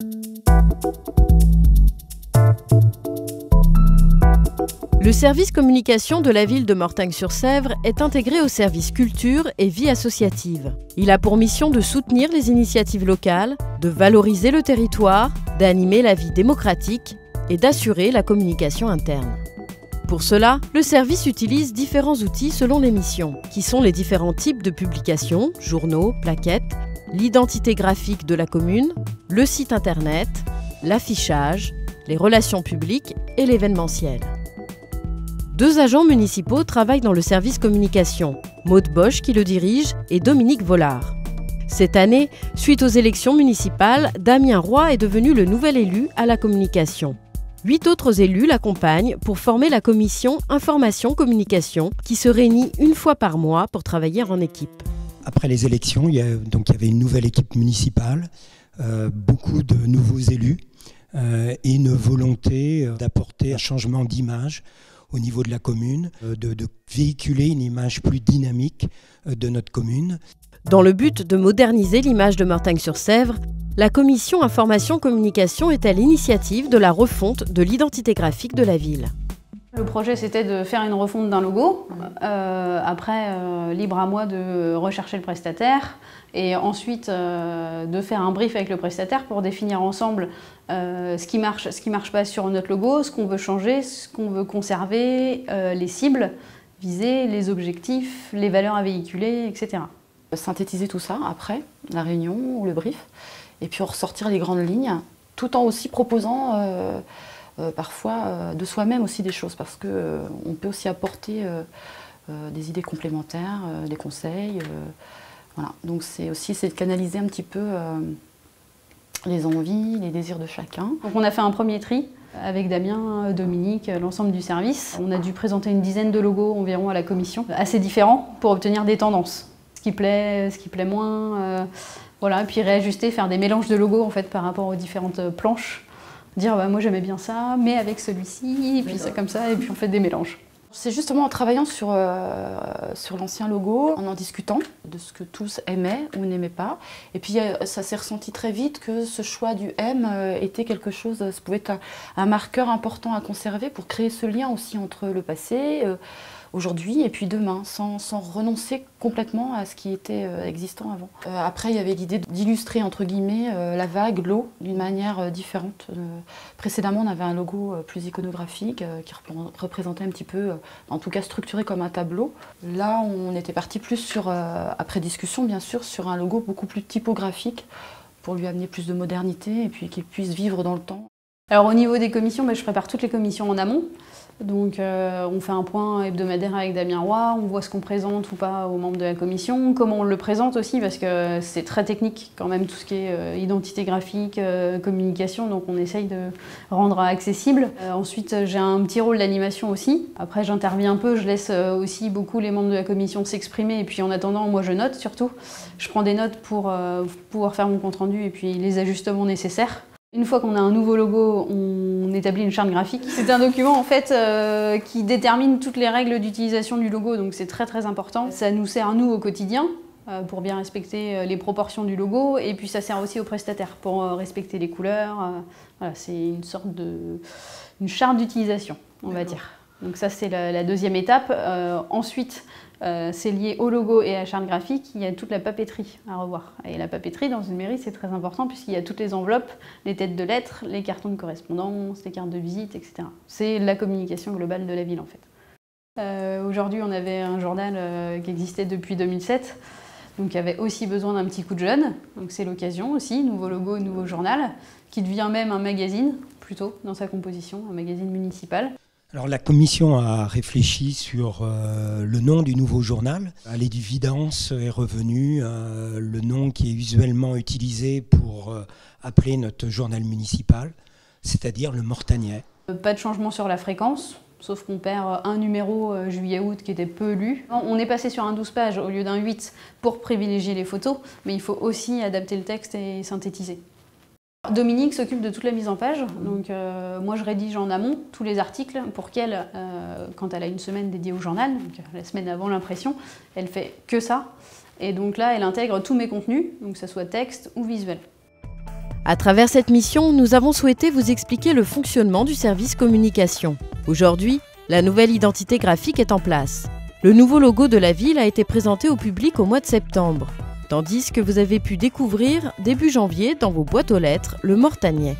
Le service communication de la ville de Mortagne-sur-Sèvre est intégré au service culture et vie associative. Il a pour mission de soutenir les initiatives locales, de valoriser le territoire, d'animer la vie démocratique et d'assurer la communication interne. Pour cela, le service utilise différents outils selon les missions, qui sont les différents types de publications, journaux, plaquettes, l'identité graphique de la commune, le site internet, l'affichage, les relations publiques et l'événementiel. 2 agents municipaux travaillent dans le service communication, Maude Bosch qui le dirige et Dominique Vollard. Cette année, suite aux élections municipales, Damien Roy est devenu le nouvel élu à la communication. 8 autres élus l'accompagnent pour former la commission Information-Communication qui se réunit une fois par mois pour travailler en équipe. Après les élections, il y avait une nouvelle équipe municipale, beaucoup de nouveaux élus et une volonté d'apporter un changement d'image au niveau de la commune, de véhiculer une image plus dynamique de notre commune. Dans le but de moderniser l'image de Mortagne-sur-Sèvre, la commission Information-Communication est à l'initiative de la refonte de l'identité graphique de la ville. Le projet, c'était de faire une refonte d'un logo. Après, libre à moi de rechercher le prestataire et ensuite de faire un brief avec le prestataire pour définir ensemble ce qui marche pas sur notre logo, ce qu'on veut changer, ce qu'on veut conserver, les cibles visées, les objectifs, les valeurs à véhiculer, etc. Synthétiser tout ça après la réunion ou le brief et puis ressortir les grandes lignes tout en aussi proposant parfois de soi-même aussi des choses parce qu'on peut aussi apporter des idées complémentaires, des conseils. Voilà. Donc c'est de canaliser un petit peu les envies, les désirs de chacun. Donc on a fait un premier tri avec Damien, Dominique, l'ensemble du service. On a dû présenter une dizaine de logos environ à la commission, assez différents pour obtenir des tendances. Ce qui plaît moins, voilà, et puis réajuster, faire des mélanges de logos en fait par rapport aux différentes planches. Dire bah, moi j'aimais bien ça, mais avec celui-ci, et puis ça comme ça, et puis on fait des mélanges. C'est justement en travaillant sur l'ancien logo, en discutant de ce que tous aimaient ou n'aimaient pas. Et puis ça s'est ressenti très vite que ce choix du M était quelque chose, ça pouvait être un marqueur important à conserver pour créer ce lien aussi entre le passé, aujourd'hui et puis demain, sans renoncer complètement à ce qui était existant avant. Après, il y avait l'idée d'illustrer, entre guillemets, la vague, l'eau, d'une manière différente. Précédemment, on avait un logo plus iconographique qui représentait un petit peu, en tout cas structuré comme un tableau. Là, on était parti plus sur, après discussion bien sûr, sur un logo beaucoup plus typographique pour lui amener plus de modernité et puis qu'il puisse vivre dans le temps. Alors au niveau des commissions, je prépare toutes les commissions en amont. Donc on fait un point hebdomadaire avec Damien Roy, on voit ce qu'on présente ou pas aux membres de la commission, comment on le présente aussi parce que c'est très technique quand même tout ce qui est identité graphique, communication, donc on essaye de rendre accessible. Ensuite j'ai un petit rôle d'animation aussi, après j'interviens un peu, je laisse aussi beaucoup les membres de la commission s'exprimer et puis en attendant moi je note surtout. Je prends des notes pour pouvoir faire mon compte rendu et puis les ajustements nécessaires. Une fois qu'on a un nouveau logo, on établit une charte graphique. C'est un document en fait qui détermine toutes les règles d'utilisation du logo, donc c'est très important. Ça nous sert nous au quotidien pour bien respecter les proportions du logo, et puis ça sert aussi aux prestataires pour respecter les couleurs. Voilà, c'est une sorte une charte d'utilisation, on va dire. Donc ça c'est la deuxième étape. Ensuite, c'est lié au logo et à la charte graphique, il y a toute la papeterie à revoir. Et la papeterie dans une mairie c'est très important puisqu'il y a toutes les enveloppes, les têtes de lettres, les cartons de correspondance, les cartes de visite, etc. C'est la communication globale de la ville en fait. Aujourd'hui on avait un journal qui existait depuis 2007, donc il y avait aussi besoin d'un petit coup de jeune. Donc c'est l'occasion aussi, nouveau logo, nouveau journal, qui devient même un magazine, plutôt dans sa composition, un magazine municipal. Alors la commission a réfléchi sur le nom du nouveau journal. À l'évidence est revenu le nom qui est usuellement utilisé pour appeler notre journal municipal, c'est-à-dire le Mortagnais. Pas de changement sur la fréquence, sauf qu'on perd un numéro juillet-août qui était peu lu. On est passé sur un 12 pages au lieu d'un 8 pour privilégier les photos, mais il faut aussi adapter le texte et synthétiser. Dominique s'occupe de toute la mise en page, donc moi je rédige en amont tous les articles pour qu'elle, quand elle a une semaine dédiée au journal, donc la semaine avant l'impression, elle fait que ça. Et donc là elle intègre tous mes contenus, donc que ce soit texte ou visuel. À travers cette mission, nous avons souhaité vous expliquer le fonctionnement du service communication. Aujourd'hui, la nouvelle identité graphique est en place. Le nouveau logo de la ville a été présenté au public au mois de septembre, tandis que vous avez pu découvrir début janvier dans vos boîtes aux lettres le Mortagnais.